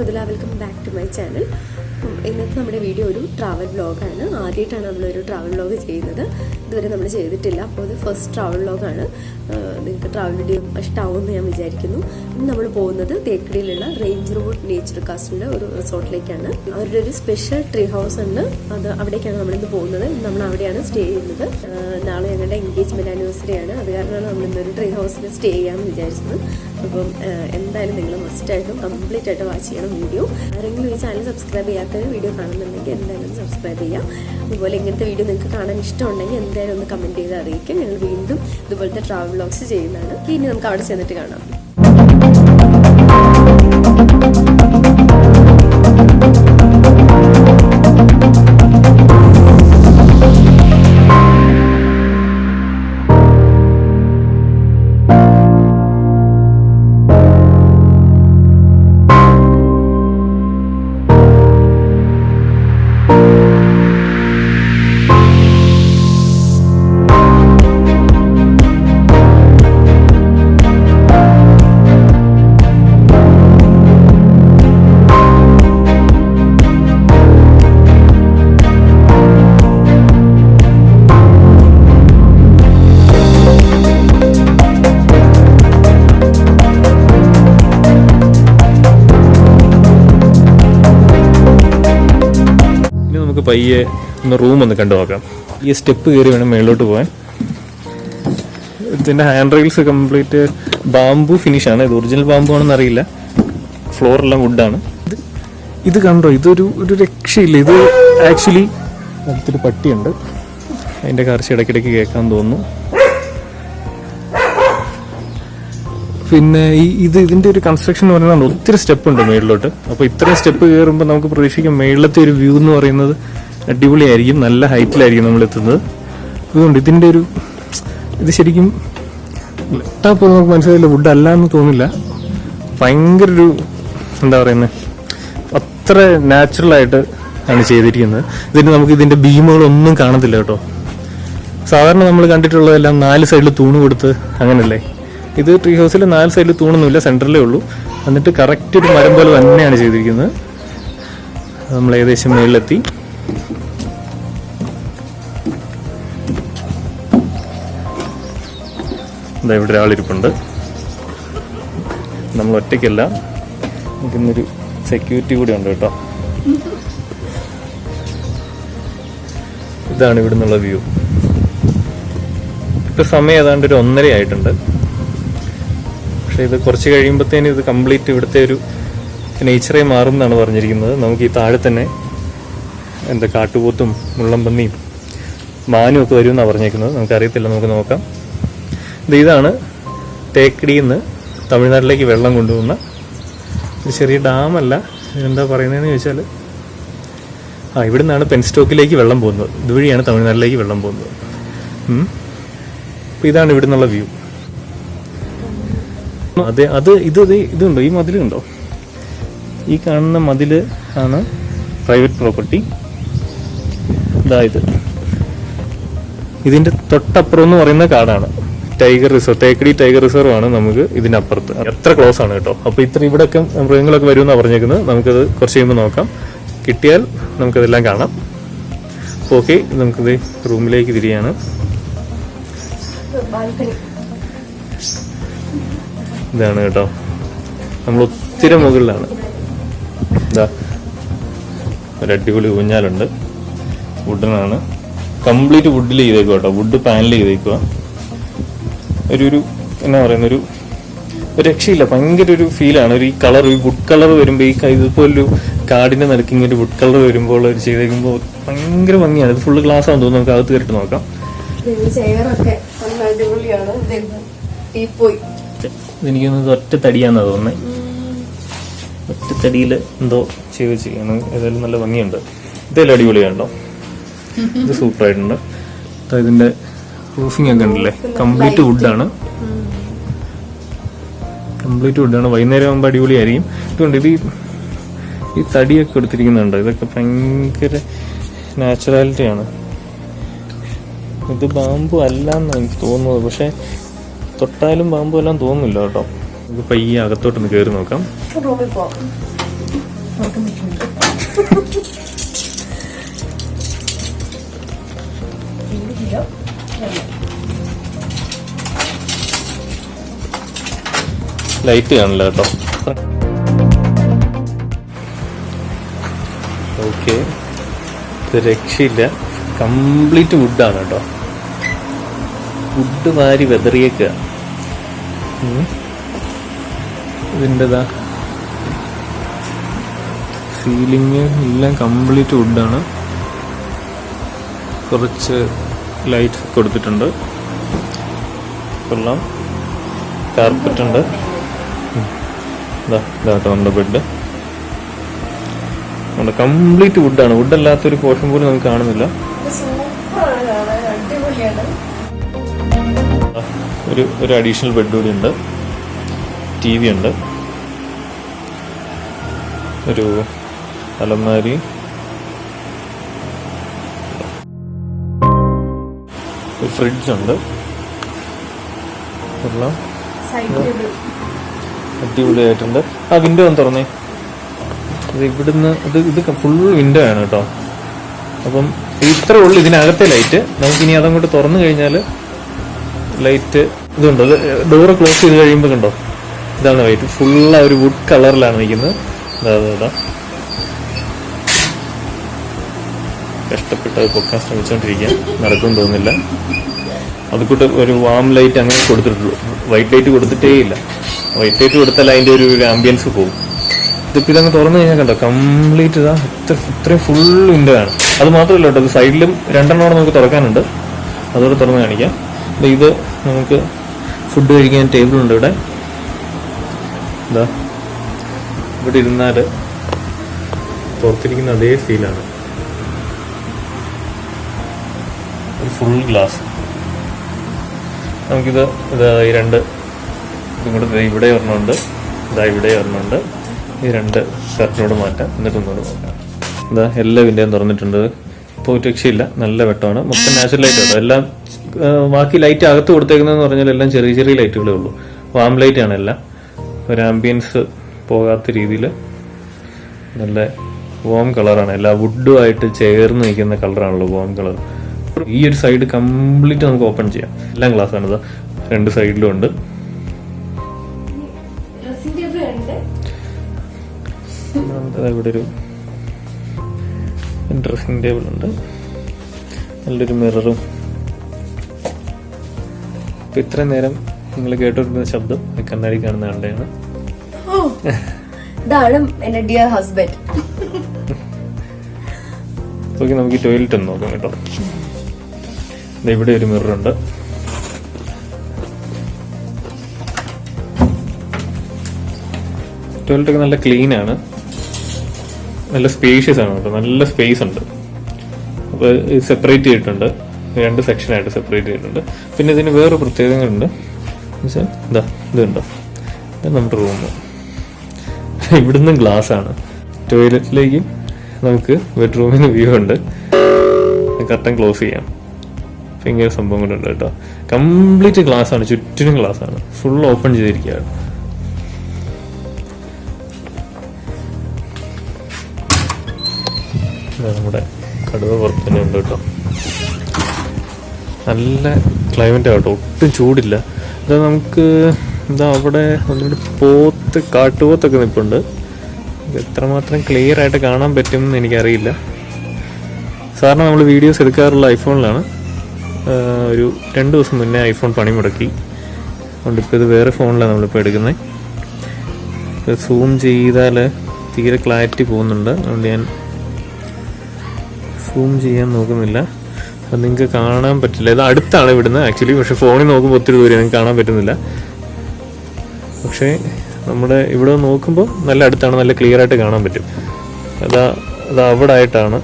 Mridula, welcome back to my channel. ഇന്നത്തെ നമ്മുടെ video ഒരു ട്രാവൽ വ്ളോഗാണ്. ആദ്യമായിട്ടാണ് നമ്മളൊരു ട്രാവൽ വ്ളോഗ് ചെയ്യുന്നത്. ഇതുവരെ നമ്മൾ ചെയ്തിട്ടില്ല. അപ്പോൾ ഇത് ഫസ്റ്റ് ട്രാവൽ വ്ളോഗാണ്. നിങ്ങൾക്ക് ട്രാവൽ വീഡിയോ ഇഷ്ടമാവുമെന്ന് ഞാൻ വിചാരിക്കുന്നു. ഇന്ന് നമ്മൾ പോകുന്നത് തേക്കടിയിലുള്ള റേഞ്ചർ വുഡ് നേച്ചർ കാസ്റ്റിൻ്റെ ഒരു റിസോർട്ടിലേക്കാണ്. അവരുടെ ഒരു സ്പെഷ്യൽ ട്രീ ഹൗസ് ഉണ്ട്. അവിടേക്കാണ് നമ്മളിന്ന് പോകുന്നത്. നമ്മൾ അവിടെയാണ് സ്റ്റേ ചെയ്യുന്നത്. നാളെ ഞങ്ങളുടെ എൻഗേജ്മെൻറ്റ് ആനിവേഴ്സറിയാണ്. അത് കാരണമാണ് നമ്മളിന്നൊരു ട്രീ ഹൗസിൽ സ്റ്റേ ചെയ്യാമെന്ന് വിചാരിച്ചത്. അപ്പം എന്തായാലും നിങ്ങൾ മസ്റ്റായിട്ടും കംപ്ലീറ്റ് ആയിട്ട് വാച്ച് ചെയ്യണം വീഡിയോ. ആരെങ്കിലും ഈ ചാനൽ സബ്സ്ക്രൈബ് ചെയ്യാത്ത വീഡിയോ കാണുന്നുണ്ടെങ്കിൽ എന്തായാലും സബ്സ്ക്രൈബ് ചെയ്യാം. അതുപോലെ ഇങ്ങനത്തെ വീഡിയോ നിങ്ങൾക്ക് കാണാൻ ഇഷ്ടമുണ്ടെങ്കിൽ എന്തായാലും ഒന്ന് കമൻറ്റ് ചെയ്ത് അറിയിക്കാം. ഞങ്ങൾ വീണ്ടും ഇതുപോലത്തെ ട്രാവൽ വ്ളോഗ്സ് ചെയ്യുന്നതാണ്. ഇനി നമുക്ക് അവിടെ ചെന്നിട്ട് കാണാം. പയ്യെ ഒന്ന് റൂം ഒന്ന് കണ്ടു നോക്കാം. ഈ സ്റ്റെപ്പ് കയറി വേണം മേളിലോട്ട് പോകാൻ. ഇതിന്റെ hand rails complete bamboo finish ആണ്. ഇത് ഒറിജിനൽ ബാംബു ആണെന്ന് അറിയില്ല. ഫ്ലോറെല്ലാം വുഡാണ്. ഇത് കണ്ടോ, ഇതൊരു രക്ഷയില്ല. ഇത് ആക്ച്വലി അടുത്തൊരു പട്ടിയുണ്ട്. അതിന്റെ കർച്ച ഇടയ്ക്കിടയ്ക്ക് കേൾക്കാൻ തോന്നുന്നു. പിന്നെ ഇതിന്റെ ഒരു കൺസ്ട്രക്ഷൻ എന്ന് പറയുന്നത് ഒത്തിരി സ്റ്റെപ്പ് ഉണ്ട് മേളിലോട്ട്. അപ്പോൾ ഇത്രയും സ്റ്റെപ്പ് കയറുമ്പോൾ നമുക്ക് പ്രതീക്ഷിക്കാം മേളിലത്തെ ഒരു വ്യൂ എന്ന് പറയുന്നത് അടിപൊളിയായിരിക്കും. നല്ല ഹൈറ്റിലായിരിക്കും നമ്മൾ എത്തുന്നത്. അതുകൊണ്ട് ഇതിന്റെ ഇത് ശരിക്കും ഇട്ടപ്പോൾ നമുക്ക് മനസ്സിലായില്ല, വുഡ് അല്ല എന്ന് തോന്നില്ല. ഭയങ്കര എന്താ പറയുന്നത്, അത്ര നാച്ചുറലായിട്ട് ആണ് ചെയ്തിരിക്കുന്നത്. നമുക്ക് ഇതിന്റെ ബീമുകളൊന്നും കാണത്തില്ല കേട്ടോ. സാധാരണ നമ്മൾ കണ്ടിട്ടുള്ളതെല്ലാം 4 സൈഡിൽ തൂണ് കൊടുത്ത് അങ്ങനല്ലേ. ഇത് ട്രീ ഹൗസിൽ 4 സൈഡിൽ തൂണൊന്നുമില്ല, സെൻറ്ററിലേ ഉള്ളൂ. എന്നിട്ട് കറക്റ്റ് ഒരു മരം പോലെ തന്നെയാണ് ചെയ്തിരിക്കുന്നത്. നമ്മൾ ഏകദേശം മേളിലെത്തി. ഇവിടെ ഒരാളിരിപ്പുണ്ട്. നമ്മൾ ഒറ്റയ്ക്കല്ല, നമുക്കിന്നൊരു സെക്യൂരിറ്റി കൂടി ഉണ്ട് കേട്ടോ. ഇതാണ് ഇവിടെ നിന്നുള്ള വ്യൂ. ഇപ്പം സമയം ഏതാണ്ട് ഒരു 1:30 ആയിട്ടുണ്ട്. പക്ഷേ ഇത് കുറച്ച് കഴിയുമ്പോഴത്തേനും ഇത് കംപ്ലീറ്റ് ഇവിടുത്തെ ഒരു നേച്ചറേ മാറും എന്നാണ് പറഞ്ഞിരിക്കുന്നത്. നമുക്ക് ഈ താഴെ തന്നെ കാട്ടുപോത്തും മുള്ളംപന്നിയും മാനും ഒക്കെ വരും എന്നാണ് പറഞ്ഞിരിക്കുന്നത്. നമുക്കറിയത്തില്ല, നമുക്ക് നോക്കാം. ഇതാണ് തേക്കടിയിൽ നിന്ന് തമിഴ്നാട്ടിലേക്ക് വെള്ളം കൊണ്ടുപോകുന്ന ഒരു ചെറിയ ഡാമല്ല, എന്താ പറയുന്നതെന്ന് ചോദിച്ചാൽ ഇവിടെ നിന്നാണ് പെൻസ്റ്റോക്കിലേക്ക് വെള്ളം പോകുന്നത്. ഇതുവഴിയാണ് തമിഴ്നാട്ടിലേക്ക് വെള്ളം പോകുന്നത്. അപ്പോൾ ഇതാണ് ഇവിടെ നിന്നുള്ള വ്യൂ. ഇതുണ്ടോ, ഈ മതിലുണ്ടോ? ഈ കാണുന്ന മതില് ആണ് പ്രൈവറ്റ് പ്രോപ്പർട്ടി. ഇതിന്റെ തൊട്ടപ്പുറം എന്ന് പറയുന്ന കാടാണ് tiger reserve. Thekkady tiger reserve ആണ് നമുക്ക് ഇതിന്റെ അപ്പുറത്ത്. എത്ര ക്ലോസ് ആണ് കേട്ടോ. അപ്പൊ ഇവിടെയൊക്കെ മൃഗങ്ങളൊക്കെ വരുമെന്നാണ് പറഞ്ഞേക്കുന്നത്. നമുക്കത് കുറച്ച് കഴിയുമ്പോൾ നോക്കാം. കിട്ടിയാൽ നമുക്കതെല്ലാം കാണാം. ഓക്കെ, നമുക്കിത് റൂമിലേക്ക് തിരിയാണ്. ഇതാണ് കേട്ടോ, നമ്മൾ ഒത്തിരി മുകളിലാണ്. ഒരു അടിപൊളി ഊഞ്ഞാലുണ്ട്. വുഡിനാണ്, കംപ്ലീറ്റ് വുഡിൽ ചെയ്തേക്കുക കേട്ടോ. വുഡ് പാനൽ ചെയ്തേക്കുക. എന്നാ പറയുന്ന ഒരു രക്ഷയില്ല. ഭയങ്കര ഒരു ഫീലാണ്. ഈ കളർ, ഈ വുഡ് കളർ വരുമ്പോൾ, ഇതുപോലൊരു കാടിന്റെ നടുക്ക് ഇങ്ങനെ വുഡ് കളർ വരുമ്പോൾ ചെയ്തേക്കുമ്പോൾ ഭയങ്കര ഭംഗിയാണ്. ഇത് ഫുള്ള് ഗ്ലാസ് ആണെന്ന് തോന്നുന്നു. നമുക്ക് അകത്ത് കയറിട്ട് നോക്കാം. എനിക്കൊന്നത് ഒറ്റ തടിയാന്നാ തോന്നുന്നത്. ഒറ്റ തടിയിൽ എന്തോ ചെയ്യണം. ഏതായാലും നല്ല ഭംഗിയുണ്ട്. ഇതെല്ലാം അടിപൊളിയാണല്ലോ. ഇത് സൂപ്പറായിട്ടുണ്ട്. ഇതിന്റെ റൂഫിംഗ് ഒക്കെ ഉണ്ടല്ലേ, കംപ്ലീറ്റ് വുഡാണ്. വൈകുന്നേരം ആകുമ്പോൾ അടിപൊളിയായിരിക്കും. ഇതുകൊണ്ട് ഈ തടിയൊക്കെ എടുത്തിരിക്കുന്നുണ്ട്. ഇതൊക്കെ ഭയങ്കര നാച്ചുറാലിറ്റിയാണ്. ഇത് ബാമ്പു അല്ലാന്നാണ് എനിക്ക് തോന്നുന്നത്. പക്ഷെ തൊട്ടാലും ബാമ്പു എല്ലാം തോന്നുന്നില്ല കേട്ടോ. നമുക്ക് പയ്യെ അകത്തോട്ടൊന്ന് കയറി നോക്കാം. ലൈറ്റ് കാണില്ല കേട്ടോ. ഓക്കെ, ഇത് രക്ഷയില്ല. കംപ്ലീറ്റ് വുഡാണ് കേട്ടോ. വുഡ് വാരി വെതറിയേക്കുക. ഇതിൻ്റെതാ സീലിങ് എല്ലാം കംപ്ലീറ്റ് വുഡാണ്. കുറച്ച് ലൈറ്റ് കൊടുത്തിട്ടുണ്ട്. കൊള്ളാം. കാർപ്പറ്റ് ഉണ്ട്. ഇതാട്ടോ നമ്മുടെ ബെഡ്. നമ്മുടെ കംപ്ലീറ്റ് വുഡാണ്. വുഡ് അല്ലാത്തൊരു പോർഷൻ പോലും നമുക്ക് കാണുന്നില്ല. ഒരു അഡീഷണൽ ബെഡ് കൂടി ഉണ്ട്. TV ഉണ്ട്. ഒരു അലമാരി, ഒരു ഫ്രിഡ്ജ് ഉണ്ട്. എല്ലാം അടിപൊളിയായിട്ടുണ്ട്. ആ വിൻഡോ ഒന്ന് തുറന്നേ. ഇത് ഇവിടുന്ന് ഇത് ഫുൾ വിൻഡോ ആണ് കേട്ടോ. അപ്പം ഇത്രേ ഉള്ളൂ ഇതിനകത്തെ ലൈറ്റ്. നമുക്കിനി അതങ്ങോട്ട് തുറന്നു കഴിഞ്ഞാൽ ലൈറ്റ് ഇതുണ്ട്. അത് ഡോറ് ക്ലോസ് ചെയ്ത് കഴിയുമ്പോൾ കണ്ടോ, ഇതാണ് ലൈറ്റ്. ഫുള്ള് ഒരു വുഡ് കളറിലാണ് നിൽക്കുന്നത്. അതാ കഷ്ടപ്പെട്ട് പൊക്കാൻ ശ്രമിച്ചുകൊണ്ടിരിക്കുക, നടക്കുമെന്ന് തോന്നുന്നില്ല. അതുകൂട്ട് ഒരു വാം ലൈറ്റ് അങ്ങനെ കൊടുത്തിട്ടുള്ളൂ. വൈറ്റ് ലൈറ്റ് കൊടുത്തിട്ടേ ഇല്ല. വൈറ്റ് ലൈറ്റ് കൊടുത്താൽ അതിൻ്റെ ഒരു ആംബിയൻസ് പോകും. ഇതിപ്പോൾ ഇതങ്ങ് തുറന്നു കഴിഞ്ഞാൽ കണ്ടോ കംപ്ലീറ്റ് ഇതാ ഇത്രയും ഫുൾ വിൻഡോ ആണ്. അത് മാത്രമല്ല കേട്ടോ, ഇത് സൈഡിലും 2 എണ്ണോടെ നമുക്ക് തുറക്കാനുണ്ട്. അതോടെ തുറന്ന് കാണിക്കാം. ഇത് നമുക്ക് ഫുഡ് കഴിക്കാൻ ടേബിളുണ്ട് ഇവിടെ. ഇതാ ഇവിടെ ഇരുന്നാൽ പുറത്തിരിക്കുന്ന അതേ ഫീലാണ്. ഒരു ഫുൾ ഗ്ലാസ്. നമുക്കിത് ഈ 2 ഇങ്ങോട്ട് ഇവിടെ ഒരെണ്ണമുണ്ട്, ഇവിടെ ഒരെണ്ണമുണ്ട്. ഈ 2 കർട്ടനോട് മാറ്റാം, എന്നിട്ട് ഒന്നുകൂടെ നോക്കാം. എല്ലാ വിൻഡോയും തുറന്നിട്ടുണ്ട്. ഇപ്പോൾ രക്ഷയില്ല, നല്ല വെട്ടമാണ്. മൊത്തം നാച്ചുറൽ ലൈറ്റ് കേട്ടോ. എല്ലാം ബാക്കി ലൈറ്റ് അകത്ത് കൊടുത്തേക്കുന്നതെന്ന് പറഞ്ഞാൽ എല്ലാം ചെറിയ ചെറിയ ലൈറ്റുകളേ ഉള്ളൂ. വാം ലൈറ്റ് ആണ് എല്ലാം. ഒരു ആംബിയൻസ് പോകാത്ത രീതിയിൽ നല്ല വാം കളറാണ്. എല്ലാ വുഡുമായിട്ട് ചേർന്ന് നിൽക്കുന്ന കളറാണല്ലോ വാം കളർ. ഈ ഒരു സൈഡ് കംപ്ലീറ്റ് നമുക്ക് ഓപ്പൺ ചെയ്യാം. എല്ലാം ഗ്ലാസ് ആണിത്. 2 സൈഡിലും ഉണ്ട്. ഇവിടെ ഒരു ഡ്രസ്സിംഗ് ടേബിൾ ഉണ്ട്. നല്ലൊരു മിററും. ഇപ്പൊ ഇത്രയും നേരം നിങ്ങൾ കേട്ടോണ്ടിരുന്ന ശബ്ദം കണ്ണാടി കാണുന്ന ആളുടെയാണ്. എന്റെ ഡിയർ ഹസ്ബൻഡ്. ഓക്കെ, നമുക്ക് ടോയ്ലറ്റ് ഒന്ന് നോക്കാം കേട്ടോ. ഇവിടെ ഒരു മിററുണ്ട്. ടോയ്ലറ്റ് ഒക്കെ നല്ല ക്ലീൻ ആണ്, നല്ല സ്പേഷ്യസ് ആണ് കേട്ടോ. നല്ല സ്പേസ് ഉണ്ട്. അപ്പോൾ സെപ്പറേറ്റ് ചെയ്തിട്ടുണ്ട്, 2 സെക്ഷനായിട്ട് സെപ്പറേറ്റ് ചെയ്തിട്ടുണ്ട്. പിന്നെ ഇതിന് വേറെ പ്രത്യേകതകളുണ്ട്. എന്നുവെച്ചാൽ ഇതുണ്ടോ, ഇത് നമ്മുടെ റൂം. ഇവിടുന്ന് ഗ്ലാസ് ആണ്. ടോയ്ലറ്റിലേക്ക് നമുക്ക് ബെഡ്റൂമിൽ നിന്ന് വ്യൂ ഉണ്ട്. കർട്ടൻ ക്ലോസ് ചെയ്യാം. അപ്പം ഇങ്ങനെ സംഭവം കൂടെ ഉണ്ട് കേട്ടോ. കംപ്ലീറ്റ് ഗ്ലാസ് ആണ്, ചുറ്റിനും ഗ്ലാസ് ആണ്. ഫുൾ ഓപ്പൺ ചെയ്തിരിക്കുകയാണ്. നമ്മുടെ കടുവ പുറത്ത് തന്നെ ഉണ്ട് കേട്ടോ. നല്ല ക്ലൈമറ്റ് ആട്ടോ, ഒട്ടും ചൂടില്ല. അത് നമുക്ക് അവിടെ കാട്ടുപോത്തൊക്കെ നിൽപ്പുണ്ട്. എത്രമാത്രം ക്ലിയർ ആയിട്ട് കാണാൻ പറ്റുമെന്ന് എനിക്കറിയില്ല. സാറിന് നമ്മൾ വീഡിയോസ് എടുക്കാറുള്ള ഐഫോണിലാണ്. ഒരു 2 ദിവസം മുന്നേ ഐഫോൺ പണി മുടക്കി. അതുകൊണ്ട് ഇപ്പോൾ ഇത് വേറെ ഫോണിലാണ് നമ്മളിപ്പോൾ എടുക്കുന്നത്. സൂം ചെയ്താൽ തീരെ ക്ലാരിറ്റി പോകുന്നുണ്ട്. അതുകൊണ്ട് ഞാൻ സൂം ചെയ്യാൻ നോക്കുന്നില്ല. അത് നിങ്ങൾക്ക് കാണാൻ പറ്റില്ല. ഇത് അടുത്താണ് ഇവിടുന്ന് ആക്ച്വലി. പക്ഷെ ഫോണിൽ നോക്കുമ്പോൾ ഒത്തിരി ദൂരം നിങ്ങൾക്ക് കാണാൻ പറ്റുന്നില്ല. പക്ഷേ നമ്മുടെ ഇവിടെ നോക്കുമ്പോൾ നല്ല അടുത്താണ്, നല്ല ക്ലിയർ ആയിട്ട് കാണാൻ പറ്റും. അത് അവിടെ ആയിട്ടാണ്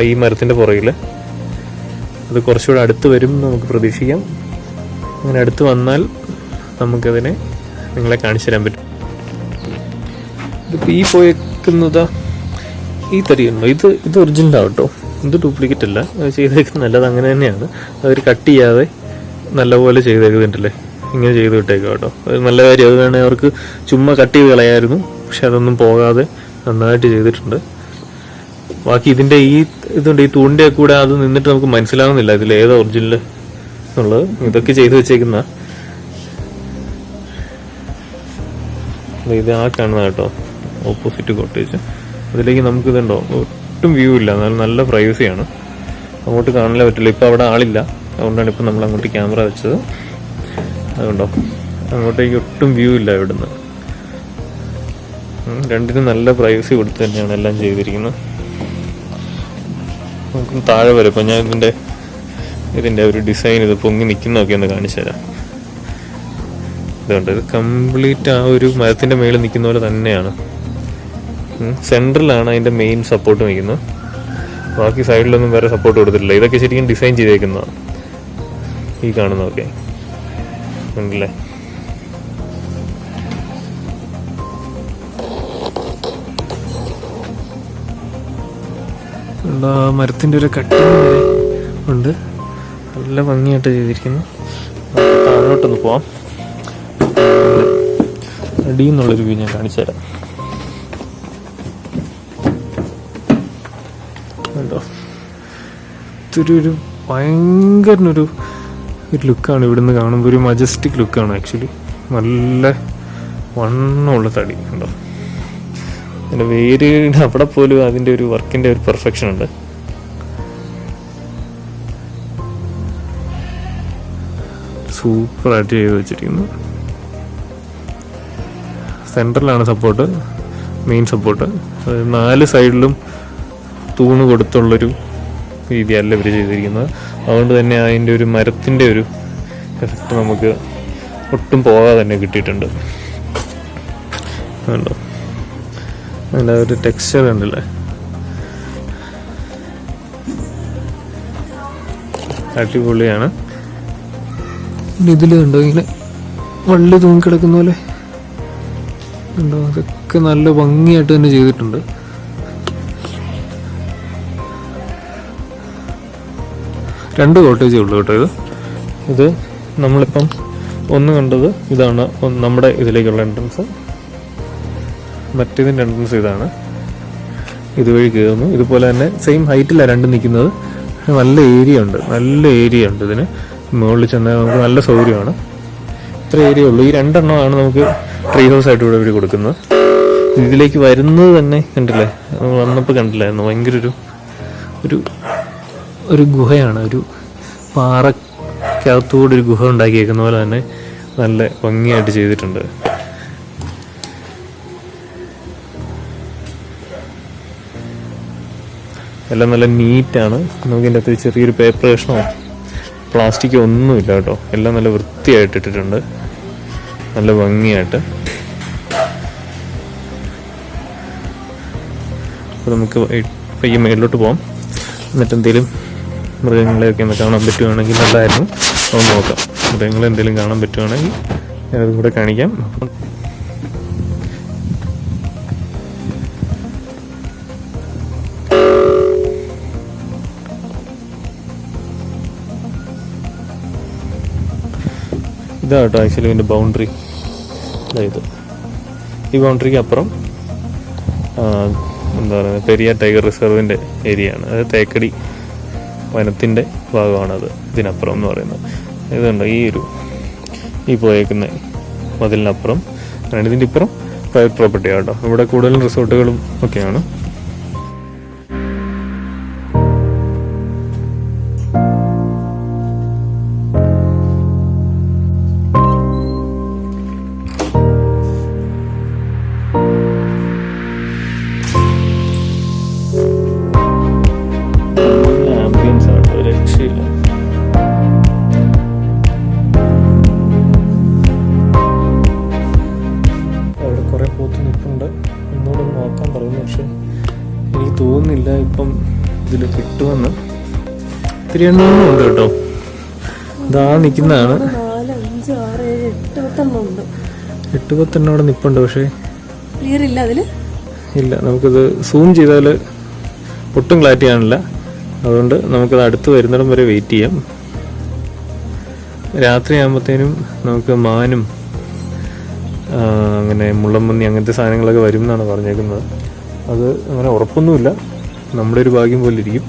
ഈ മരത്തിൻ്റെ പുറകിൽ. അത് കുറച്ചുകൂടെ അടുത്ത് വരും നമുക്ക് പ്രതീക്ഷിക്കാം. അങ്ങനെ അടുത്ത് വന്നാൽ നമുക്കതിനെ നിങ്ങളെ കാണിച്ചു തരാൻ പറ്റും. ഇതിപ്പോൾ ഈ പോയേക്കുന്നത് ഈ തരിയുണ്ടോ, ഇത് ഒറിജിനലാണ് കേട്ടോ. ഇത് ഡ്യൂപ്ലിക്കേറ്റ് അല്ല. ചെയ്തേക്കുന്നത് നല്ലത് അങ്ങനെ തന്നെയാണ്. അവർ കട്ട് ചെയ്യാതെ നല്ലപോലെ ചെയ്തേക്കുന്നുണ്ടല്ലേ, ഇങ്ങനെ ചെയ്ത് വിട്ടേക്കാം കേട്ടോ. അത് നല്ല കാര്യം. അത് വേണേൽ അവർക്ക് ചുമ്മാ കട്ട് ചെയ്ത് കളയായിരുന്നു. പക്ഷെ അതൊന്നും പോകാതെ നന്നായിട്ട് ചെയ്തിട്ടുണ്ട്. ബാക്കി ഇതിന്റെ ഈ ഇതുണ്ട്, ഈ തൂണിന്റെ കൂടെ അത് നിന്നിട്ട് നമുക്ക് മനസ്സിലാവുന്നില്ല ഇതിൽ ഏതാ ഒറിജിനൽ എന്നുള്ളത്. ഇതൊക്കെ ചെയ്തു വെച്ചേക്കുന്ന ഇത് ആ കാണുന്ന കേട്ടോ, ഓപ്പോസിറ്റ് കോട്ടേജ്. അതിലേക്ക് നമുക്ക് ഇതുണ്ടോ ഒട്ടും വ്യൂ ഇല്ല, നല്ല പ്രൈവസിയാണ്. അങ്ങോട്ട് കാണാനേ പറ്റില്ല. ഇപ്പം അവിടെ ആളില്ല, അതുകൊണ്ടാണ് ഇപ്പം നമ്മൾ അങ്ങോട്ട് ക്യാമറ വെച്ചത്. അതുകൊണ്ടോ അങ്ങോട്ടേക്ക് ഒട്ടും വ്യൂ ഇല്ല ഇവിടുന്ന്. രണ്ടിനും നല്ല പ്രൈവസി കൊടുത്ത് തന്നെയാണ് എല്ലാം ചെയ്തിരിക്കുന്നത്. നമുക്ക് താഴെ വരെ ഇപ്പം ഞാൻ ഇതിൻ്റെ ഒരു ഡിസൈൻ ഇത് പൊങ്ങി നിൽക്കുന്നതൊക്കെ ഒന്ന് കാണിച്ചു തരാം. ഇതുണ്ട്, ഇത് കംപ്ലീറ്റ് ആ ഒരു മരത്തിൻ്റെ മേളിൽ നിൽക്കുന്ന പോലെ തന്നെയാണ്. സെൻട്രലാണ് അതിൻ്റെ മെയിൻ സപ്പോർട്ട് നിൽക്കുന്നത്. ബാക്കി സൈഡിലൊന്നും വേറെ സപ്പോർട്ട് കൊടുത്തിട്ടില്ല. ഇതൊക്കെ ശരിക്കും ഡിസൈൻ ചെയ്തേക്കുന്നതാണ് ഈ കാണുന്നതൊക്കെ, ഉണ്ടല്ലേ. മരത്തിൻ്റെ ഒരു കട്ടിങ് വരെ ഉണ്ട്, നല്ല ഭംഗിയായിട്ട് ചെയ്തിരിക്കുന്നു. താഴോട്ടൊന്ന് പോവാം. അടിയിൽ നിന്നുള്ളൊരു വ്യൂ ഞാൻ കാണിച്ചു തരാം. കണ്ടോ, ഇതൊരു ഭയങ്കരനൊരു ലുക്കാണ് ഇവിടുന്ന് കാണുമ്പോൾ. ഒരു മജസ്റ്റിക് ലുക്കാണ് ആക്ച്വലി. നല്ല വണ്ണമുള്ള തടി ഉണ്ടോ. അതിൻ്റെ വേര് അവിടെ പോലും അതിൻ്റെ ഒരു വർക്കിൻ്റെ ഒരു പെർഫെക്ഷൻ ഉണ്ട്. സൂപ്പറായിട്ട് ചെയ്ത് വെച്ചിരിക്കുന്നു. സെൻട്രലാണ് സപ്പോർട്ട്, മെയിൻ സപ്പോർട്ട്. 4 സൈഡിലും തൂണ് കൊടുത്തുള്ളൊരു രീതിയല്ല ഇവർ ചെയ്തിരിക്കുന്നത്. അതുകൊണ്ട് തന്നെ അതിൻ്റെ ഒരു മരത്തിൻ്റെ ഒരു എഫക്റ്റ് നമുക്ക് ഒട്ടും പോകാതെ തന്നെ കിട്ടിയിട്ടുണ്ട്. കണ്ടോ, അതിൻ്റെ ഒരു ടെക്സ്ചർ ഉണ്ടല്ലേ, അടിപൊളിയാണ്. ഇതിൽ കണ്ടോ ഇങ്ങനെ വള്ളി തൂങ്ങിക്കിടക്കുന്ന പോലെ ഉണ്ടോ, അതൊക്കെ നല്ല ഭംഗിയായിട്ട് തന്നെ ചെയ്തിട്ടുണ്ട്. രണ്ട് കോട്ടേജേ ഉള്ളൂ കേട്ടോ. ഇത് നമ്മളിപ്പം ഒന്ന് കണ്ടത് ഇതാണ് നമ്മുടെ ഇതിലേക്കുള്ള എൻട്രൻസ്. മറ്റേതിൻ്റെ എൻട്രൻസ് ഇതാണ്. ഇതുവഴി കയറുന്നു. ഇതുപോലെ തന്നെ സെയിം ഹൈറ്റിലാണ് രണ്ടും നിൽക്കുന്നത്. നല്ല ഏരിയ ഉണ്ട് ഇതിന്. മുകളിൽ ചെന്നാൽ നമുക്ക് നല്ല സൗകര്യമാണ്. ഇത്ര ഏരിയ ഉള്ളൂ. ഈ 2 എണ്ണമാണ് നമുക്ക് ട്രീ ഹൗസ് ആയിട്ട് ഇവിടെ കൊടുക്കുന്നത്. ഇതിലേക്ക് വരുന്നത് തന്നെ കണ്ടില്ലേ, നമ്മൾ വന്നപ്പോൾ കണ്ടില്ലായിരുന്നു, ഭയങ്കര ഒരു ഗുഹയാണ്. ഒരു പാറക്കകത്തുകൂടി ഒരു ഗുഹ ഉണ്ടാക്കിയേക്കുന്ന പോലെ തന്നെ നല്ല ഭംഗിയായിട്ട് ചെയ്തിട്ടുണ്ട്. എല്ലാം നല്ല നീറ്റാണ്. നമുക്ക് ഇതിൻ്റെ അകത്ത് ചെറിയൊരു പേപ്പർ കഷ്ണമോ പ്ലാസ്റ്റിക്കോ ഒന്നുമില്ല കേട്ടോ. എല്ലാം നല്ല വൃത്തിയായിട്ട് ഇട്ടിട്ടുണ്ട്, നല്ല ഭംഗിയായിട്ട്. അപ്പോൾ നമുക്ക് പയ്യെ മേളിലോട്ട് പോകാം. എന്നിട്ട് എന്തെങ്കിലും മൃഗങ്ങളെയൊക്കെ ഒന്ന് കാണാൻ പറ്റുവാണെങ്കിൽ നല്ലതായിരുന്നു. അതൊന്ന് നോക്കാം. മൃഗങ്ങളെന്തെങ്കിലും കാണാൻ പറ്റുവാണെങ്കിൽ ഞാനതും കൂടെ കാണിക്കാം. ഇതാട്ടോ ആക്ച്വലി ഇതിൻ്റെ ബൗണ്ടറി. അതായത് ഈ ബൗണ്ടറിക്ക് അപ്പുറം എന്താ പറയുക, പെരിയാർ ടൈഗർ റിസർവിൻ്റെ ഏരിയ ആണ്. അത് തേക്കടി വനത്തിൻ്റെ ഭാഗമാണത് ഇതിനപ്പുറം എന്ന് പറയുന്നത്. ഇതുണ്ട് ഈ പോയേക്കുന്ന മതിലിനപ്പുറം. ഇതിൻ്റെ ഇപ്പുറം പ്രൈവറ്റ് പ്രോപ്പർട്ടി ആട്ടോ. ഇവിടെ കൂടുതലും റിസോർട്ടുകളും ഒക്കെയാണ്. തോന്നുന്നില്ല ഇപ്പം ഇതിൽ കിട്ടുമെന്ന്. ഇത്തിരി എണ്ണമൊന്നും ഉണ്ട് കേട്ടോ. ഇതാ നിൽക്കുന്നതാണ്. 8-10 അവിടെ നിൽപ്പുണ്ട്. പക്ഷേ ഇല്ല, നമുക്കിത് സൂം ചെയ്താൽ ഒട്ടും ക്ലാരിറ്റി കാണില്ല. അതുകൊണ്ട് നമുക്കത് അടുത്ത് വരുന്നിടം വരെ വെയിറ്റ് ചെയ്യാം. രാത്രിയാകുമ്പോഴത്തേനും നമുക്ക് മാനും അങ്ങനെ മുള്ളമ്പന്നി അങ്ങനത്തെ സാധനങ്ങളൊക്കെ വരും എന്നാണ് പറഞ്ഞേക്കുന്നത്. അത് അങ്ങനെ ഉറപ്പൊന്നുമില്ല, നമ്മുടെ ഒരു ഭാഗ്യം പോലെ ഇരിക്കും.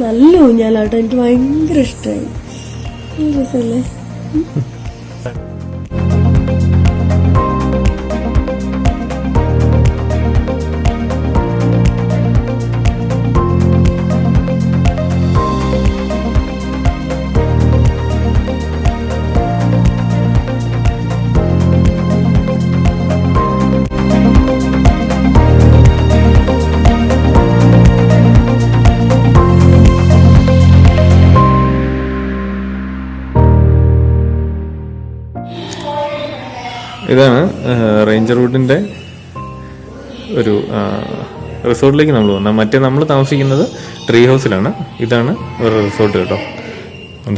നല്ല ഊഞ്ഞാലാട്ടോ, എനിക്ക് ഭയങ്കര ഇഷ്ടമായി. നല്ല രസമല്ലേ? ഇതാണ് റേഞ്ചർ വുഡിൻ്റെ ഒരു റിസോർട്ടിലേക്ക് നമ്മൾ വന്നത്. മറ്റേ നമ്മൾ താമസിക്കുന്നത് ട്രീ ഹൗസിലാണ്. ഇതാണ് ഒരു റിസോർട്ട് കേട്ടോ.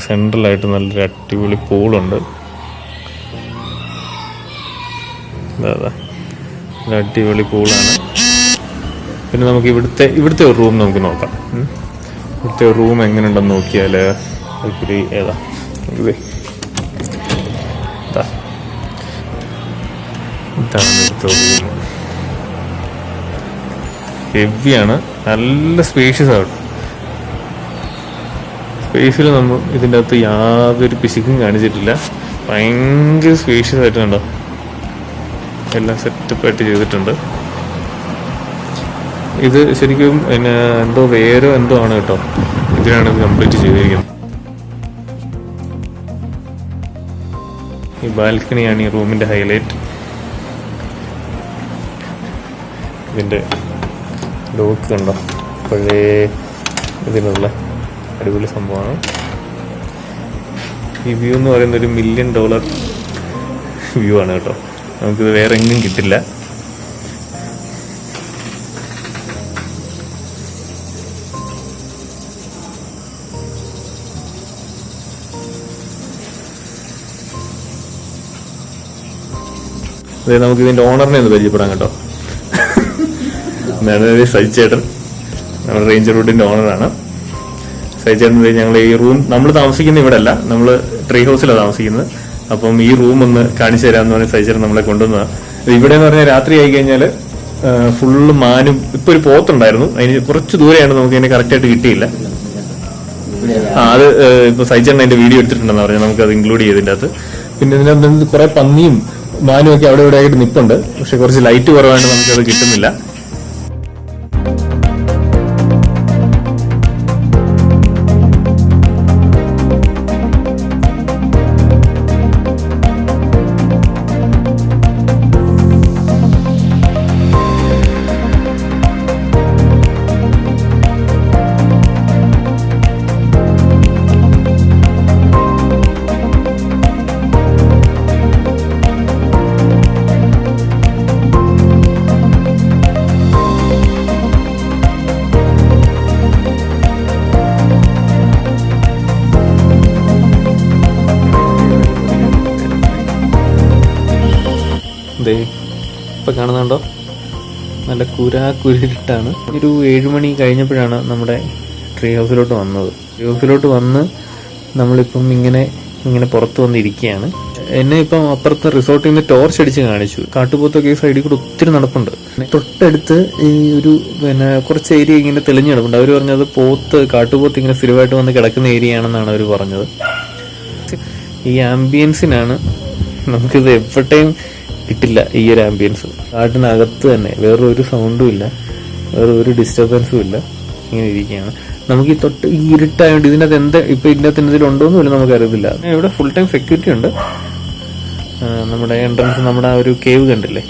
സെൻട്രലായിട്ട് നല്ലൊരു അടിപൊളി പൂളുണ്ട്. ഒരു അടിപൊളി പൂളാണ്. പിന്നെ നമുക്ക് ഇവിടുത്തെ ഒരു റൂം നമുക്ക് നോക്കാം. ഇവിടുത്തെ ഒരു റൂം എങ്ങനെയുണ്ടെന്ന് നോക്കിയാൽ ഒരു ഏതാ ഇതാണ് ഇവിടുത്തെ റൂം. ഹെവിയാണ്, നല്ല സ്പേഷ്യസ് ആണ്. സ്പേസിൽ നമ്മൾ ഇതിൻ്റെ അകത്ത് യാതൊരു പിശുക്കും കാണിച്ചിട്ടില്ല. ഭയങ്കര സ്പേഷ്യസ് ആയിട്ട് കണ്ടോ, എല്ലാം സെറ്റപ്പായിട്ട് ചെയ്തിട്ടുണ്ട്. ഇത് ശരിക്കും പിന്നെ എന്തോ ആണ് കേട്ടോ, ഇതിനാണ് ഇത് കംപ്ലീറ്റ് ചെയ്തിരിക്കുന്നത്. ഈ ബാൽക്കണിയാണ് ഈ റൂമിൻ്റെ ഹൈലൈറ്റ്. ഇതിൻ്റെ ലോക്ക് കണ്ടോ, പഴയ ഇതിനുള്ള അടിപൊളി സംഭവമാണ്. ഈ വ്യൂ എന്ന് പറയുന്നത് $1 മില്യൺ വ്യൂ ആണ് കേട്ടോ. നമുക്കിത് വേറെ എങ്ങും കിട്ടില്ല. അതെ, നമുക്ക് ഇതിൻ്റെ ഓണറിനെ ഒന്ന് പരിചയപ്പെടാം കേട്ടോ. എന്നാണ് സജിച്ചേട്ടൻ, നമ്മുടെ റേഞ്ചർ വുഡിൻ്റെ ഓണറാണ്. സജിച്ചേട്ടൻ ഞങ്ങൾ ഈ റൂം നമ്മൾ താമസിക്കുന്ന ഇവിടെ അല്ല, നമ്മൾ ട്രീ ഹൗസിലാണ് താമസിക്കുന്നത്. അപ്പം ഈ റൂം ഒന്ന് കാണിച്ചു തരാമെന്ന് പറഞ്ഞാൽ സജിച്ചേട്ടൻ നമ്മളെ കൊണ്ടുവന്നതാണ്. ഇവിടെ എന്ന് പറഞ്ഞാൽ രാത്രി ആയി കഴിഞ്ഞാൽ ഫുള്ള് മാനും. ഇപ്പൊ ഒരു പോത്തുണ്ടായിരുന്നു, അതിന് കുറച്ച് ദൂരെയാണ്, നമുക്ക് അതിനെ കറക്റ്റായിട്ട് കിട്ടിയില്ല. അത് ഇപ്പൊ സജിച്ചേട്ടൻ അതിന്റെ വീഡിയോ എടുത്തിട്ടുണ്ടെന്ന് പറഞ്ഞാൽ നമുക്ക് അത് ഇൻക്ലൂഡ് ചെയ്തതിൻ്റെ അകത്ത്. പിന്നെ ഇതിനകത്ത് കുറെ പന്നിയും മാനും ഒക്കെ അവിടെ ഇവിടെ ആയിട്ട് നിൽപ്പുണ്ട്. പക്ഷെ കുറച്ച് ലൈറ്റ് കുറവായിട്ട് നമുക്കത് കിട്ടുന്നില്ല. ഇപ്പം കാണുന്നുണ്ടോ, നല്ല കുരുട്ടാണ്. ഒരു 7 മണി കഴിഞ്ഞപ്പോഴാണ് നമ്മുടെ ട്രീ ഹൗസിലോട്ട് വന്നത്. ട്രീ ഹൗസിലോട്ട് വന്ന് നമ്മളിപ്പം ഇങ്ങനെ പുറത്ത് വന്നിരിക്കുകയാണ്. എന്നെ ഇപ്പം അപ്പുറത്തെ റിസോർട്ടിൽ നിന്ന് ടോർച്ച് അടിച്ച് കാണിച്ചു. കാട്ടുപോത്തൊക്കെ ഈ സൈഡിൽ കൂടെ ഒത്തിരി നടപ്പുണ്ട്. തൊട്ടടുത്ത് ഈ ഒരു കുറച്ച് ഏരിയ ഇങ്ങനെ തെളിഞ്ഞ് കിടപ്പുണ്ട്. അവർ പറഞ്ഞത് കാട്ടുപോത്ത് ഇങ്ങനെ സ്ഥിരമായിട്ട് വന്ന് കിടക്കുന്ന ഏരിയ ആണെന്നാണ് അവർ പറഞ്ഞത്. ഈ ആംബിയൻസിനാണ് നമുക്കിത് എവിടെയും കിട്ടില്ല. ഈ ഒരു ആംബിയൻസ് കാട്ടിനകത്ത് തന്നെ, വേറൊരു സൗണ്ടും ഇല്ല, വേറെ ഒരു ഡിസ്റ്റർബൻസും ഇല്ല. ഇങ്ങനെ ഇരിക്കുകയാണ്. നമുക്ക് ഈ ഇരുട്ടായതുകൊണ്ട് ഇതിനകത്ത് ഇതിൻ്റെ അകത്ത് എന്തെങ്കിലും ഉണ്ടോന്നുമില്ല, നമുക്കറിയത്തില്ല. ഇവിടെ ഫുൾ ടൈം സെക്യൂരിറ്റി ഉണ്ട്. നമ്മുടെ എൻട്രൻസ്, നമ്മുടെ ആ ഒരു കേവ് കണ്ടില്ലേ,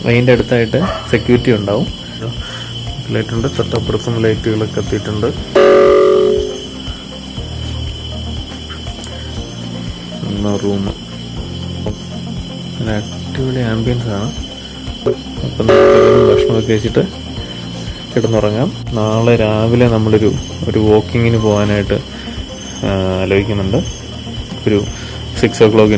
അതിൻ്റെ അടുത്തായിട്ട് സെക്യൂരിറ്റി ഉണ്ടാവും. ലൈറ്റ് ഉണ്ട്, തൊട്ടപ്പുറത്തും ലൈറ്റുകളൊക്കെ എത്തിയിട്ടുണ്ട്. റൂം അടിപൊളി ആംബിയൻസ് ആണ്. അപ്പം നമുക്ക് ഭക്ഷണമൊക്കെ കഴിച്ചിട്ട് കിടന്നുറങ്ങാം. നാളെ രാവിലെ നമ്മളൊരു വാക്കിങ്ങിന് പോകാനായിട്ട് ആലോചിക്കുന്നുണ്ട്. ഒരു 6 o'clock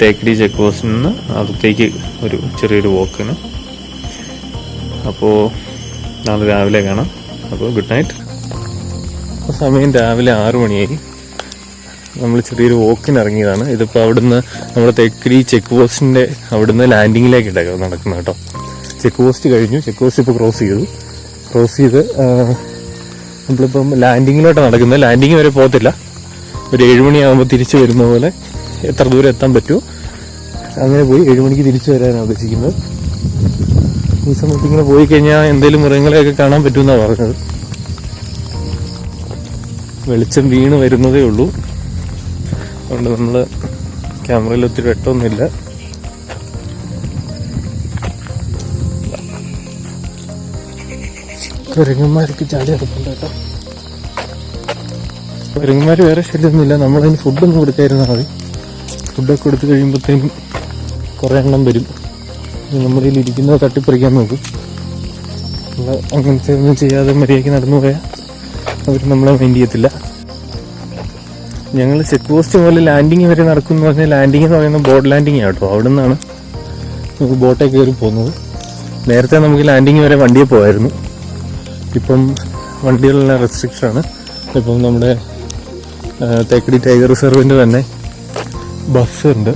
തേക്കടി ചെക്ക് പോസ്റ്റിൽ നിന്ന് അകത്തേക്ക് ഒരു ചെറിയൊരു വാക്കിന്. അപ്പോൾ നാളെ രാവിലെ കാണാം. അപ്പോൾ ഗുഡ് നൈറ്റ്. സമയം രാവിലെ 6 മണിയായി. നമ്മൾ ചെറിയൊരു വാക്കിന് ഇറങ്ങിയതാണ്. ഇതിപ്പോൾ അവിടുന്ന് നമ്മുടെ തേക്കടി ചെക്ക് പോസ്റ്റിൻ്റെ അവിടുന്ന് ലാൻഡിങ്ങിലേക്ക് നടക്കുന്നത് കേട്ടോ. ചെക്ക് പോസ്റ്റ് കഴിഞ്ഞു. ചെക്ക് പോസ്റ്റ് ഇപ്പോൾ ക്രോസ് ചെയ്ത് നമ്മളിപ്പം ലാൻഡിങ്ങിലോട്ട് നടക്കുന്നത്. ലാൻഡിങ് വരെ പോകത്തില്ല, ഒരു 7 മണിയാകുമ്പോൾ തിരിച്ചു വരുന്ന പോലെ എത്ര ദൂരം എത്താൻ പറ്റുമോ അങ്ങനെ പോയി 7 മണിക്ക് തിരിച്ചു വരാനാണ് ഉദ്ദേശിക്കുന്നത്. ഈ സമയത്ത് ഇങ്ങനെ പോയി കഴിഞ്ഞാൽ എന്തെങ്കിലും മൃഗങ്ങളെയൊക്കെ കാണാൻ പറ്റുമെന്നാണ് പറഞ്ഞത്. വെളിച്ചം വീണ് വരുന്നതേ ഉള്ളൂ, അതുകൊണ്ട് നമ്മൾ ക്യാമറയിൽ ഒത്തിരി വെട്ടമൊന്നുമില്ല. കുരങ്ങന്മാരൊക്കെ ചാടി നടക്കുന്നുണ്ട് കേട്ടോ. കുരങ്ങന്മാർ വേറെ ശല്യമൊന്നുമില്ല, നമ്മളതിന് ഫുഡൊന്നും കൊടുക്കാതിരുന്നാൽ മതി. ഫുഡൊക്കെ കൊടുത്തു കഴിയുമ്പോഴത്തേനും കുറേ എണ്ണം വരും. നമ്മുടെ കയ്യിൽ ഇരിക്കുന്നത് തട്ടിപ്പറിക്കാൻ നോക്കും. അങ്ങനത്തെ ഒന്നും ചെയ്യാതെ മര്യാദയ്ക്ക് നടന്നു പോയാൽ അവർ നമ്മളെ മൈൻഡ് ചെയ്യത്തില്ല. ഞങ്ങൾ ചെക്ക് പോസ്റ്റ് മുതൽ ലാൻഡിങ് വരെ നടക്കുമെന്ന് പറഞ്ഞാൽ ലാൻഡിങ് എന്ന് പറയുന്നത് ബോട്ട് ലാൻഡിങ് ആണ് കേട്ടോ. അവിടെ നിന്നാണ് നമുക്ക് ബോട്ടേ കയറി പോകുന്നത്. നേരത്തെ നമുക്ക് ലാൻഡിങ് വരെ വണ്ടിയെ പോകായിരുന്നു. ഇപ്പം വണ്ടികളെല്ലാം റെസ്ട്രിക്ഷനാണ്. ഇപ്പം നമ്മുടെ തേക്കടി ടൈഗർ റിസർവിൻ്റെ തന്നെ ബസ്സുണ്ട്.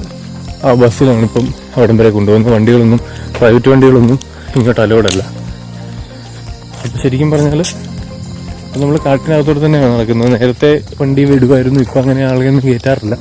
ആ ബസ്സിലാണ് ഇപ്പം അവിടം വരെ കൊണ്ടുപോകുന്നത്. വണ്ടികളൊന്നും, പ്രൈവറ്റ് വണ്ടികളൊന്നും ഇങ്ങോട്ട് അലോഡല്ല. അപ്പം ശരിക്കും പറഞ്ഞാൽ നമ്മൾ കാട്ടിനകത്തോടെ തന്നെയാണ് നടക്കുന്നത്. നേരത്തെ വണ്ടി വിടുമായിരുന്നു, ഇപ്പം അങ്ങനെ ആളുകളൊന്നും കയറ്റാറില്ല.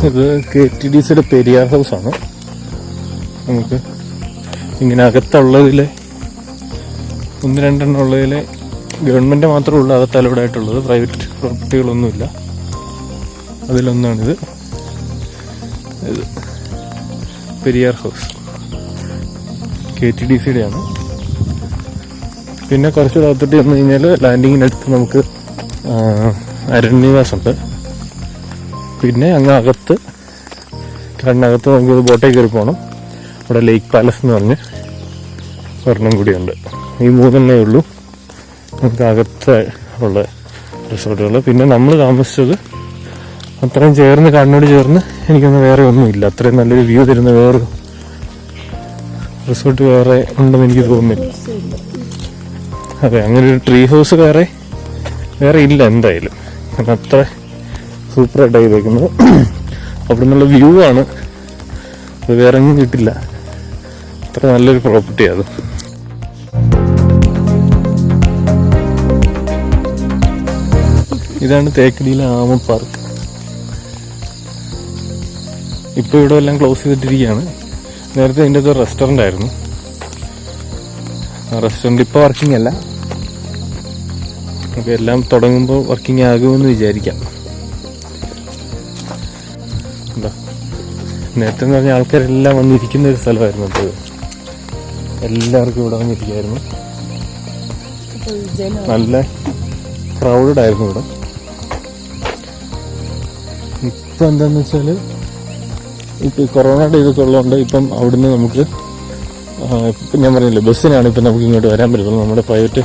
ഇത് KTDCയുടെ പെരിയാർ ഹൗസാണ്. നമുക്ക് ഇങ്ങനെ അകത്തുള്ളതിലെ 1-2 ഉള്ളതിലെ ഗവൺമെൻറ് മാത്രമേ ഉള്ളൂ അകത്ത് അലൗഡ് ആയിട്ടുള്ളത്. പ്രൈവറ്റ് പ്രോപ്പർട്ടികളൊന്നുമില്ല. അതിലൊന്നാണിത്. ഇത് പെരിയാർ ഹൗസ് KTDCയുടെ ആണ്. പിന്നെ കുറച്ച് അകത്തോട്ട് വന്നു കഴിഞ്ഞാൽ ലാൻഡിങ്ങിനടുത്ത് നമുക്ക് അരണ്യവാസമുണ്ട്. പിന്നെ അങ്ങ് അകത്ത് കണ്ണകത്ത് നമുക്ക് ബോട്ടേ കയറി പോകണം. അവിടെ ലേക്ക് പാലസ് എന്ന് പറഞ്ഞ് ഒരെണ്ണം കൂടിയുണ്ട്. ഈ 3 ഉള്ളൂ നമുക്ക് അകത്ത് ഉള്ള റിസോർട്ടുകൾ. പിന്നെ നമ്മൾ താമസിച്ചത് അത്രയും ചേർന്ന്, കാടിനോട് ചേർന്ന് എനിക്കൊന്നും വേറെ ഒന്നുമില്ല. അത്രയും നല്ലൊരു വ്യൂ തരുന്ന വേറൊരു റിസോർട്ട് വേറെ ഉണ്ടെന്ന് എനിക്ക് തോന്നുന്നില്ല. അതെ, അങ്ങനെ ഒരു ട്രീ ഹൗസ് വേറെ ഇല്ല എന്തായാലും. കാരണം അത്ര സൂപ്പറായിട്ട് ചെയ്തേക്കുന്നത്. അവിടെ നിന്നുള്ള വ്യൂ ആണ്, അത് വേറെ ഒന്നും കിട്ടില്ല. അത്ര നല്ലൊരു പ്രോപ്പർട്ടിയാണ് അത്. ഇതാണ് തേക്കടിയിലെ ആമ പാർക്ക്. ഇപ്പോൾ ഇവിടെ എല്ലാം ക്ലോസ് ചെയ്തിട്ടിരിക്കുകയാണ്. നേരത്തെ അതിൻ്റെ അകത്ത് റെസ്റ്റോറൻ്റ് ആയിരുന്നു. ആ റെസ്റ്റോറൻറ്റ് ഇപ്പോൾ വർക്കിംഗ് അല്ല. നമുക്ക് എല്ലാം തുടങ്ങുമ്പോൾ വർക്കിംഗ് ആകുമെന്ന് വിചാരിക്കാം. നേരത്തെ എന്ന് പറഞ്ഞാൽ ആൾക്കാരെല്ലാം വന്നിരിക്കുന്ന ഒരു സ്ഥലമായിരുന്നു. അപ്പോൾ എല്ലാവർക്കും ഇവിടെ വന്നിരിക്കുകയായിരുന്നു. നല്ല ക്രൗഡഡ് ആയിരുന്നു ഇവിടെ. ഇപ്പം എന്താണെന്ന് വെച്ചാൽ ഇപ്പം ഈ കൊറോണയുടെ ഇതൊക്കെ ഉള്ളതുകൊണ്ട് ഇപ്പം അവിടുന്ന് നമുക്ക് ഇപ്പം ഞാൻ പറഞ്ഞില്ലേ ബസ്സിനാണ് ഇപ്പം നമുക്ക് ഇങ്ങോട്ട് വരാൻ പറ്റുള്ളൂ. നമ്മുടെ പ്രൈവറ്റ്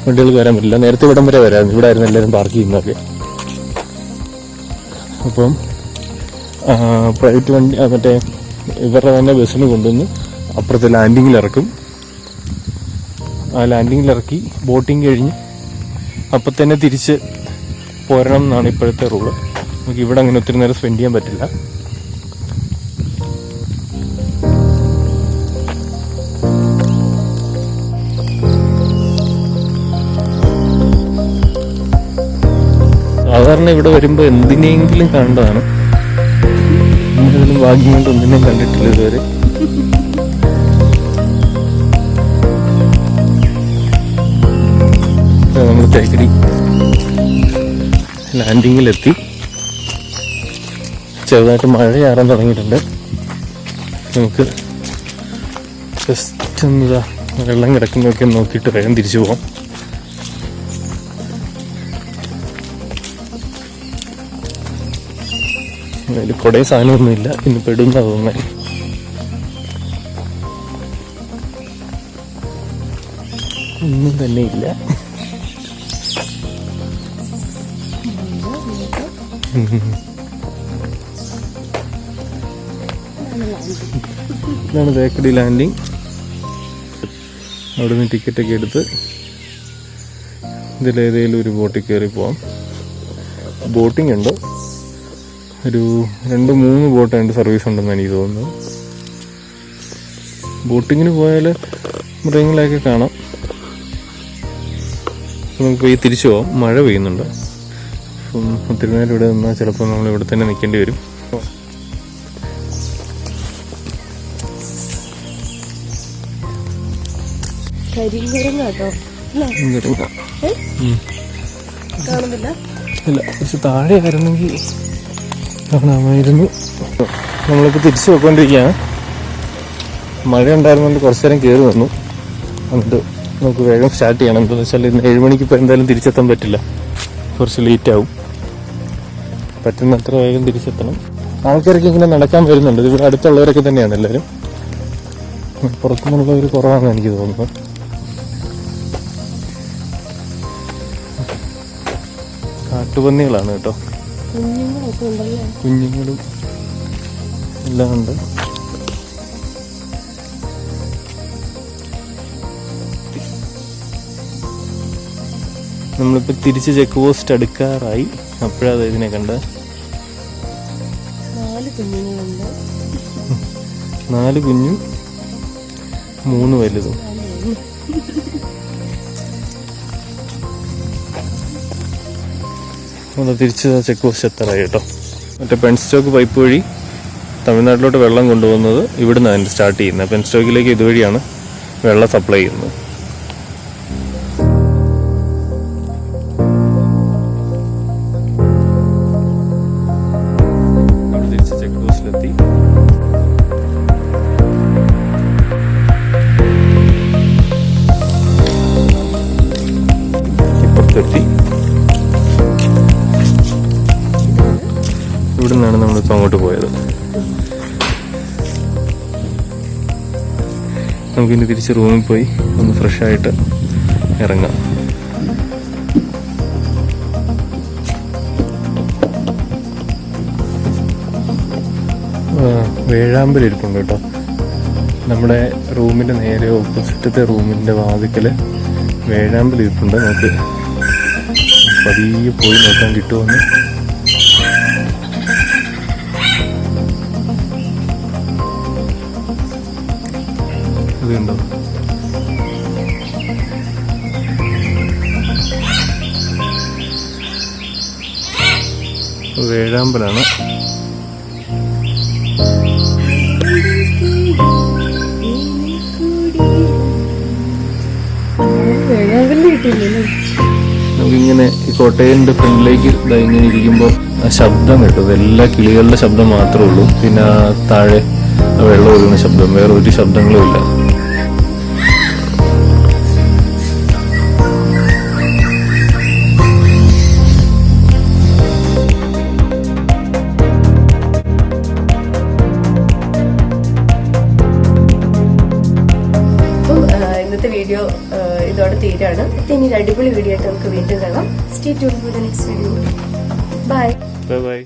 വണ്ടികൾക്ക് വരാൻ പറ്റില്ല. നേരത്തെ ഇവിടം വരെ വരാമായിരുന്നു. ഇവിടെ ആയിരുന്നു എല്ലാവരും പാർക്ക് ചെയ്യുന്നതൊക്കെ. അപ്പം പ്രൈവറ്റ് വണ്ടി മറ്റേ ഇവരുടെ തന്നെ ബസ്സിന് കൊണ്ടുവന്ന് അപ്പുറത്തെ ലാൻഡിങ്ങിൽ ഇറക്കും. ആ ലാൻഡിങ്ങിൽ ഇറക്കി ബോട്ടിങ് കഴിഞ്ഞ് അപ്പം തന്നെ തിരിച്ച് പോരണം എന്നാണ് ഇപ്പോഴത്തെ റൂള്. നമുക്ക് ഇവിടെ അങ്ങനെ ഒത്തിരി നേരം സ്പെൻഡ് ചെയ്യാൻ പറ്റില്ല. സാധാരണ ഇവിടെ വരുമ്പോൾ എന്തിനെങ്കിലും കണ്ടതാണ്. എന്തെങ്കിലും ഭാഗ്യം കൊണ്ട് ഒന്നിനെയും കണ്ടിട്ടില്ല ഇതുവരെ. നമ്മൾ തേക്കടി ലാൻഡിങ്ങിലെത്തി. ചെറുതായിട്ട് മഴ ചാറാൻ തുടങ്ങിയിട്ടുണ്ട്. നമുക്ക് ജസ്റ്റ് ഒന്ന് വെള്ളം കിടക്കുന്നതൊക്കെ നോക്കിയിട്ട് വേഗം തിരിച്ചു പോകാം. അതിൽ കുറേ സാധനമൊന്നുമില്ല, ഇന്ന് പെടുന്ന തോന്നുന്നത്. ഒന്നും തന്നെ ഇല്ല. ഇതാണ് തേക്കടി ലാൻഡിങ്. അവിടെ നിന്ന് ടിക്കറ്റൊക്കെ എടുത്ത് ഇതിലേതെങ്കിലും ഒരു ബോട്ടിൽ കയറി പോവാം. ബോട്ടിംഗ് ഉണ്ട്, ഒരു 2-3 ബോട്ട് അതിൻ്റെ സർവീസ് ഉണ്ടെന്ന് എനിക്ക് തോന്നുന്നു. ബോട്ടിങ്ങിന് പോയാൽ മൃഗങ്ങളെയൊക്കെ കാണാം. നമുക്ക് ഈ തിരിച്ചു പോവാം. മഴ പെയ്യുന്നുണ്ട്. അപ്പം ഒത്തിരി നേരം ഇവിടെ നിന്നാൽ ചിലപ്പോൾ നമ്മൾ ഇവിടെ തന്നെ നിൽക്കേണ്ടി വരും. കരിങ്കുരങ്ങാട്ടോ കാണുന്നില്ല. ഇല്ല, കുറച്ച് താഴെ ആയിരുന്നെങ്കിൽ കാണാമായിരുന്നു. നമ്മളിപ്പോൾ തിരിച്ചു പോയിക്കൊണ്ടിരിക്കുകയാണ്. മഴ ഉണ്ടായിരുന്നുകൊണ്ട് കുറച്ച് നേരം കയറി വന്നു. എന്നിട്ട് നമുക്ക് വേഗം സ്റ്റാർട്ട് ചെയ്യണം. എന്താണെന്ന് വെച്ചാൽ ഇന്ന് 7 മണിക്ക് ഇപ്പോൾ എന്തായാലും തിരിച്ചെത്താൻ പറ്റില്ല, കുറച്ച് ലേറ്റ് ആവും. പറ്റുന്നത്ര വേഗം തിരിച്ചെത്തണം. ആൾക്കാരൊക്കെ ഇങ്ങനെ നടക്കാൻ വരുന്നുണ്ട്. ഇവിടെ അടുത്തുള്ളവരൊക്കെ തന്നെയാണ് എല്ലാവരും. പുറത്തുനിന്നുള്ളവർ കുറവാണെന്ന് എനിക്ക് തോന്നുന്നു. കാട്ടുപന്നികളാണ് കേട്ടോ, കുഞ്ഞുങ്ങളും എല്ലാം ഉണ്ട്. നമ്മളിപ്പോൾ തിരിച്ച് ചെക്ക് പോസ്റ്റ് അടുക്കാറായി. അപ്പോഴാണ് ഇതിനെ കണ്ടത്. 4 കുഞ്ഞും 3 വലുതും. തിരിച്ച് ചെക്ക് പോസ്റ്റ് എത്താറായി കേട്ടോ. മറ്റേ പെൻസ്റ്റോക്ക് പൈപ്പ് വഴി തമിഴ്നാട്ടിലോട്ട് വെള്ളം കൊണ്ടുപോകുന്നത് ഇവിടുന്ന് അതിൻ്റെ സ്റ്റാർട്ട് ചെയ്യുന്നത്. പെൻസ്റ്റോക്കിലേക്ക് ഇതുവഴിയാണ് വെള്ളം സപ്ലൈ ചെയ്യുന്നത്. നമ്മൾ തിരിച്ച് ചെക്ക് പോസ്റ്റിലെത്തി. ഇപ്പുറത്തെത്തി. ഇവിടെ നിന്നാണ് നമ്മളിപ്പോൾ അങ്ങോട്ട് പോയത്. നമുക്കിനി തിരിച്ച് റൂമിൽ പോയി ഒന്ന് ഫ്രഷായിട്ട് ഇറങ്ങാം. വേഴാമ്പൽ ഇരിപ്പുണ്ട് കേട്ടോ. നമ്മുടെ റൂമിൻ്റെ നേരെ ഓപ്പോസിറ്റത്തെ റൂമിൻ്റെ വാതിക്കൽ വേഴാമ്പൽ ഇരിപ്പുണ്ട്. നമുക്ക് പതിയെ പോയി നോക്കാൻ കിട്ടുമെന്ന്. ഇതുണ്ടോ, വേഴാമ്പലാണ്. നമുക്കിങ്ങനെ ഈ കോട്ടയലിൻ്റെ ഫ്രണ്ടിലേക്ക് ഇങ്ങനെ ഇരിക്കുമ്പോൾ ആ ശബ്ദം കേട്ടത് എല്ലാ കിളികളുടെ ശബ്ദം മാത്രമേ ഉള്ളൂ. പിന്നെ താഴെ വെള്ളം ഒഴുകുന്ന ശബ്ദം, വേറെ ഒരു ശബ്ദങ്ങളും ഇല്ല. ഇന്നത്തെ വീഡിയോ ഇതോടെ തീരാണ്. ഇനി ഒരു അടിപൊളി വീഡിയോ ആയിട്ട് നമുക്ക് വീണ്ടും കാണാം. Stay tuned for the next video. Bye. By.